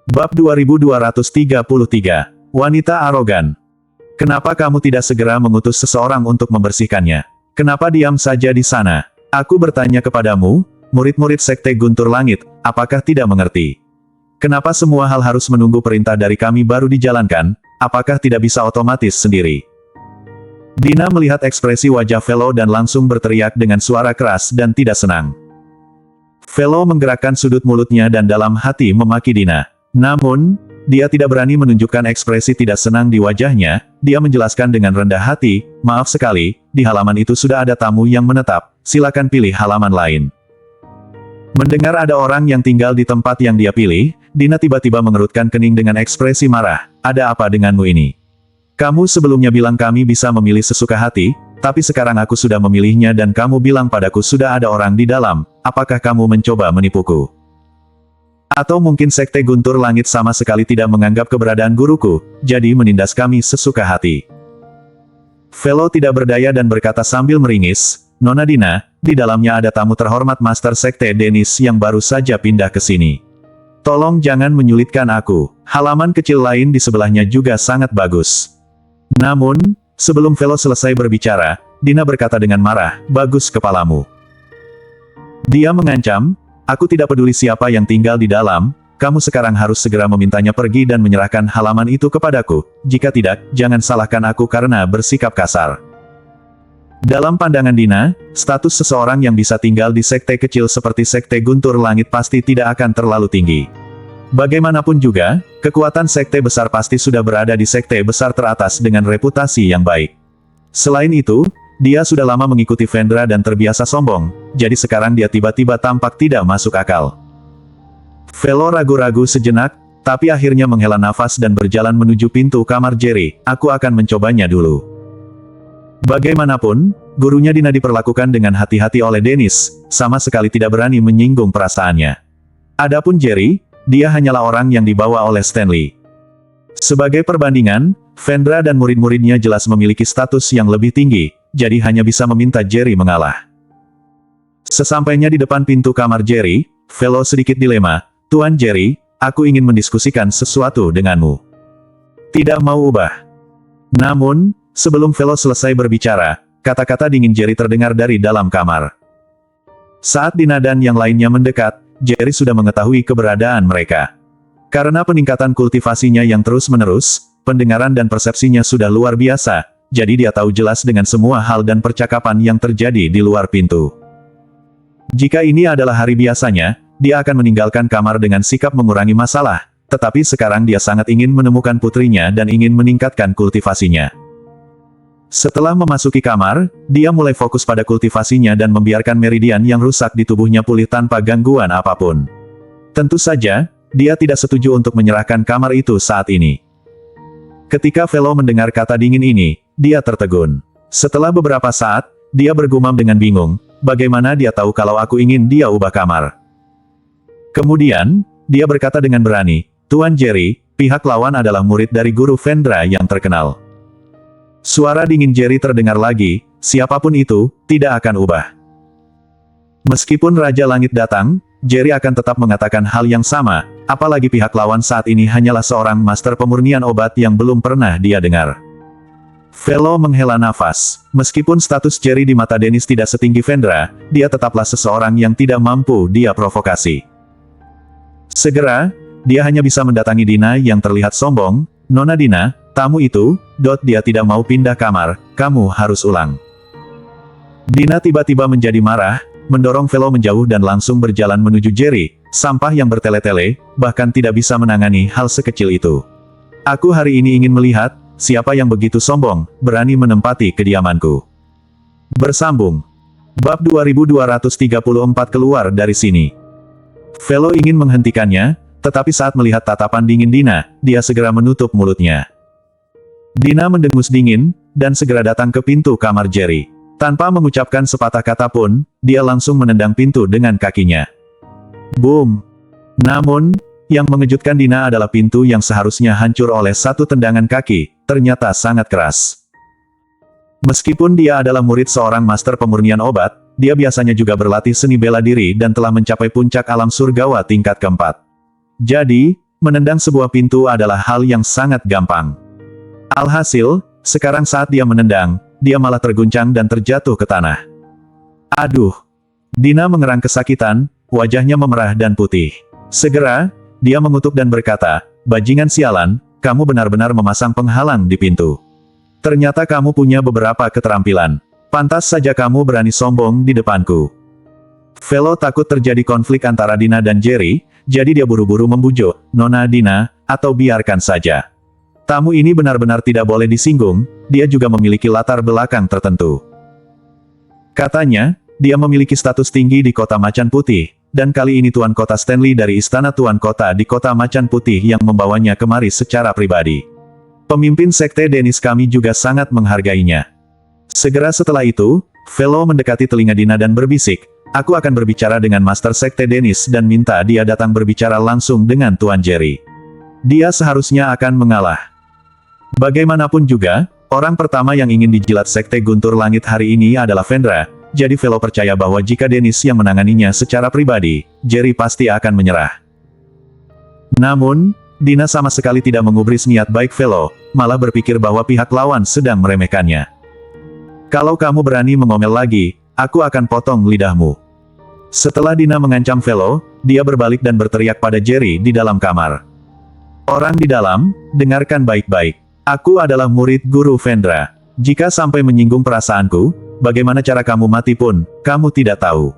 Bab 2233. Wanita arogan. Kenapa kamu tidak segera mengutus seseorang untuk membersihkannya? Kenapa diam saja di sana? Aku bertanya kepadamu, murid-murid Sekte Guntur Langit, apakah tidak mengerti? Kenapa semua hal harus menunggu perintah dari kami baru dijalankan? Apakah tidak bisa otomatis sendiri? Dina melihat ekspresi wajah Velo dan langsung berteriak dengan suara keras dan tidak senang. Velo menggerakkan sudut mulutnya dan dalam hati memaki Dina. Namun, dia tidak berani menunjukkan ekspresi tidak senang di wajahnya. Dia menjelaskan dengan rendah hati, maaf sekali, di halaman itu sudah ada tamu yang menetap, silakan pilih halaman lain. Mendengar ada orang yang tinggal di tempat yang dia pilih, Dina tiba-tiba mengerutkan kening dengan ekspresi marah. Ada apa denganmu ini? Kamu sebelumnya bilang kami bisa memilih sesuka hati, tapi sekarang aku sudah memilihnya dan kamu bilang padaku sudah ada orang di dalam. Apakah kamu mencoba menipuku? Atau mungkin Sekte Guntur Langit sama sekali tidak menganggap keberadaan guruku, jadi menindas kami sesuka hati. Velo tidak berdaya dan berkata sambil meringis, Nona Dina, di dalamnya ada tamu terhormat Master Sekte Denis yang baru saja pindah ke sini. Tolong jangan menyulitkan aku, halaman kecil lain di sebelahnya juga sangat bagus. Namun, sebelum Velo selesai berbicara, Dina berkata dengan marah, bagus kepalamu. Dia mengancam, aku tidak peduli siapa yang tinggal di dalam, kamu sekarang harus segera memintanya pergi dan menyerahkan halaman itu kepadaku, jika tidak, jangan salahkan aku karena bersikap kasar. Dalam pandangan Dina, status seseorang yang bisa tinggal di sekte kecil seperti Sekte Guntur Langit pasti tidak akan terlalu tinggi. Bagaimanapun juga, kekuatan sekte besar pasti sudah berada di sekte besar teratas dengan reputasi yang baik. Selain itu, dia sudah lama mengikuti Vendra dan terbiasa sombong, jadi sekarang dia tiba-tiba tampak tidak masuk akal. Velo ragu-ragu sejenak, tapi akhirnya menghela nafas dan berjalan menuju pintu kamar Jerry. Aku akan mencobanya dulu. Bagaimanapun, gurunya Dina diperlakukan dengan hati-hati oleh Denis, sama sekali tidak berani menyinggung perasaannya. Adapun Jerry, dia hanyalah orang yang dibawa oleh Stanley. Sebagai perbandingan, Vendra dan murid-muridnya jelas memiliki status yang lebih tinggi, jadi hanya bisa meminta Jerry mengalah. Sesampainya di depan pintu kamar Jerry, Velo sedikit dilema, Tuan Jerry, aku ingin mendiskusikan sesuatu denganmu. Tidak mau ubah. Namun, sebelum Velo selesai berbicara, kata-kata dingin Jerry terdengar dari dalam kamar. Saat Dina dan yang lainnya mendekat, Jerry sudah mengetahui keberadaan mereka. Karena peningkatan kultivasinya yang terus-menerus, pendengaran dan persepsinya sudah luar biasa, jadi dia tahu jelas dengan semua hal dan percakapan yang terjadi di luar pintu. Jika ini adalah hari biasanya, dia akan meninggalkan kamar dengan sikap mengurangi masalah, tetapi sekarang dia sangat ingin menemukan putrinya dan ingin meningkatkan kultivasinya. Setelah memasuki kamar, dia mulai fokus pada kultivasinya dan membiarkan meridian yang rusak di tubuhnya pulih tanpa gangguan apapun. Tentu saja, dia tidak setuju untuk menyerahkan kamar itu saat ini. Ketika Velo mendengar kata dingin ini, dia tertegun. Setelah beberapa saat, dia bergumam dengan bingung, bagaimana dia tahu kalau aku ingin dia ubah kamar. Kemudian, dia berkata dengan berani, Tuan Jerry, pihak lawan adalah murid dari guru Vendra yang terkenal. Suara dingin Jerry terdengar lagi, siapapun itu, tidak akan ubah. Meskipun Raja Langit datang, Jerry akan tetap mengatakan hal yang sama, apalagi pihak lawan saat ini hanyalah seorang master pemurnian obat yang belum pernah dia dengar. Velo menghela nafas. Meskipun status Jerry di mata Denis tidak setinggi Vendra, dia tetaplah seseorang yang tidak mampu dia provokasi. Segera, dia hanya bisa mendatangi Dina yang terlihat sombong, Nona Dina, tamu itu, dia tidak mau pindah kamar, kamu harus ulang. Dina tiba-tiba menjadi marah, mendorong Velo menjauh dan langsung berjalan menuju Jerry, sampah yang bertele-tele, bahkan tidak bisa menangani hal sekecil itu. Aku hari ini ingin melihat, siapa yang begitu sombong, berani menempati kediamanku. Bersambung. Bab 2234 keluar dari sini. Velo ingin menghentikannya, tetapi saat melihat tatapan dingin Dina, dia segera menutup mulutnya. Dina mendengus dingin, dan segera datang ke pintu kamar Jerry. Tanpa mengucapkan sepatah kata pun, dia langsung menendang pintu dengan kakinya. Boom! Namun, yang mengejutkan Dina adalah pintu yang seharusnya hancur oleh satu tendangan kaki, ternyata sangat keras. Meskipun dia adalah murid seorang master pemurnian obat, dia biasanya juga berlatih seni bela diri dan telah mencapai puncak alam surgawa tingkat keempat. Jadi, menendang sebuah pintu adalah hal yang sangat gampang. Alhasil, sekarang saat dia menendang, dia malah terguncang dan terjatuh ke tanah. Aduh! Dina mengerang kesakitan, wajahnya memerah dan putih. Segera, dia mengutuk dan berkata, "Bajingan sialan, kamu benar-benar memasang penghalang di pintu. Ternyata kamu punya beberapa keterampilan. Pantas saja kamu berani sombong di depanku." Velo takut terjadi konflik antara Dina dan Jerry, jadi dia buru-buru membujuk, "Nona Dina, atau biarkan saja. Tamu ini benar-benar tidak boleh disinggung, dia juga memiliki latar belakang tertentu." Katanya, dia memiliki status tinggi di kota Macan Putih, dan kali ini Tuan Kota Stanley dari Istana Tuan Kota di kota Macan Putih yang membawanya kemari secara pribadi. Pemimpin Sekte Dennis kami juga sangat menghargainya. Segera setelah itu, Velo mendekati telinga Dina dan berbisik, "Aku akan berbicara dengan Master Sekte Dennis dan minta dia datang berbicara langsung dengan Tuan Jerry. Dia seharusnya akan mengalah." Bagaimanapun juga, orang pertama yang ingin dijilat Sekte Guntur Langit hari ini adalah Vendra, jadi Velo percaya bahwa jika Dennis yang menanganinya secara pribadi, Jerry pasti akan menyerah. Namun, Dina sama sekali tidak mengubris niat baik Velo, malah berpikir bahwa pihak lawan sedang meremehkannya. "Kalau kamu berani mengomel lagi, aku akan potong lidahmu." Setelah Dina mengancam Velo, dia berbalik dan berteriak pada Jerry di dalam kamar. "Orang di dalam, dengarkan baik-baik. Aku adalah murid guru Vendra. Jika sampai menyinggung perasaanku, bagaimana cara kamu mati pun, kamu tidak tahu.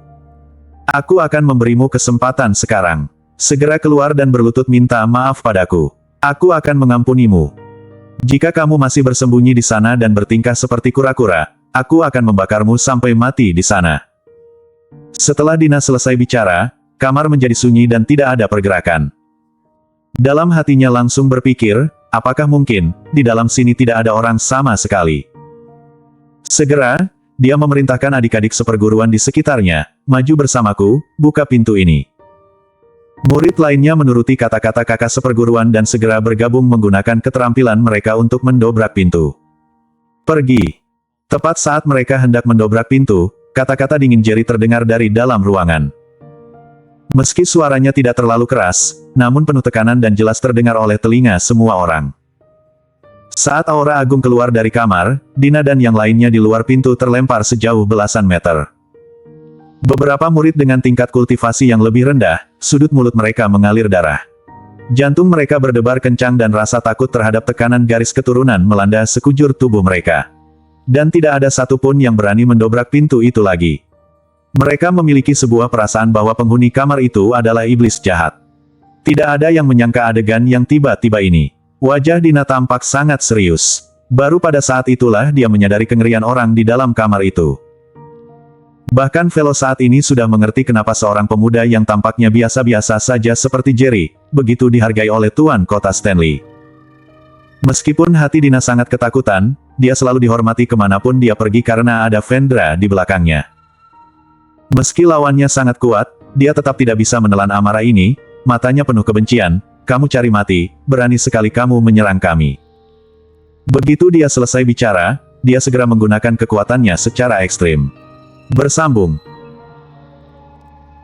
Aku akan memberimu kesempatan sekarang. Segera keluar dan berlutut minta maaf padaku. Aku akan mengampunimu. Jika kamu masih bersembunyi di sana dan bertingkah seperti kura-kura, aku akan membakarmu sampai mati di sana." Setelah Dina selesai bicara, kamar menjadi sunyi dan tidak ada pergerakan. Dalam hatinya langsung berpikir, apakah mungkin, di dalam sini tidak ada orang sama sekali. Segera, dia memerintahkan adik-adik seperguruan di sekitarnya, "Maju bersamaku, buka pintu ini." Murid lainnya menuruti kata-kata kakak seperguruan dan segera bergabung menggunakan keterampilan mereka untuk mendobrak pintu. "Pergi." Tepat saat mereka hendak mendobrak pintu, kata-kata dingin Jerry terdengar dari dalam ruangan. Meski suaranya tidak terlalu keras, namun penuh tekanan dan jelas terdengar oleh telinga semua orang. Saat aura agung keluar dari kamar, Dina dan yang lainnya di luar pintu terlempar sejauh belasan meter. Beberapa murid dengan tingkat kultivasi yang lebih rendah, sudut mulut mereka mengalir darah. Jantung mereka berdebar kencang dan rasa takut terhadap tekanan garis keturunan melanda sekujur tubuh mereka. Dan tidak ada satupun yang berani mendobrak pintu itu lagi. Mereka memiliki sebuah perasaan bahwa penghuni kamar itu adalah iblis jahat. Tidak ada yang menyangka adegan yang tiba-tiba ini. Wajah Dina tampak sangat serius. Baru pada saat itulah dia menyadari kengerian orang di dalam kamar itu. Bahkan Velo saat ini sudah mengerti kenapa seorang pemuda yang tampaknya biasa-biasa saja seperti Jerry, begitu dihargai oleh Tuan Kota Stanley. Meskipun hati Dina sangat ketakutan, dia selalu dihormati kemanapun dia pergi karena ada Vendra di belakangnya. Meski lawannya sangat kuat, dia tetap tidak bisa menelan amarah ini, matanya penuh kebencian. "Kamu cari mati, berani sekali kamu menyerang kami." Begitu dia selesai bicara, dia segera menggunakan kekuatannya secara ekstrim. Bersambung.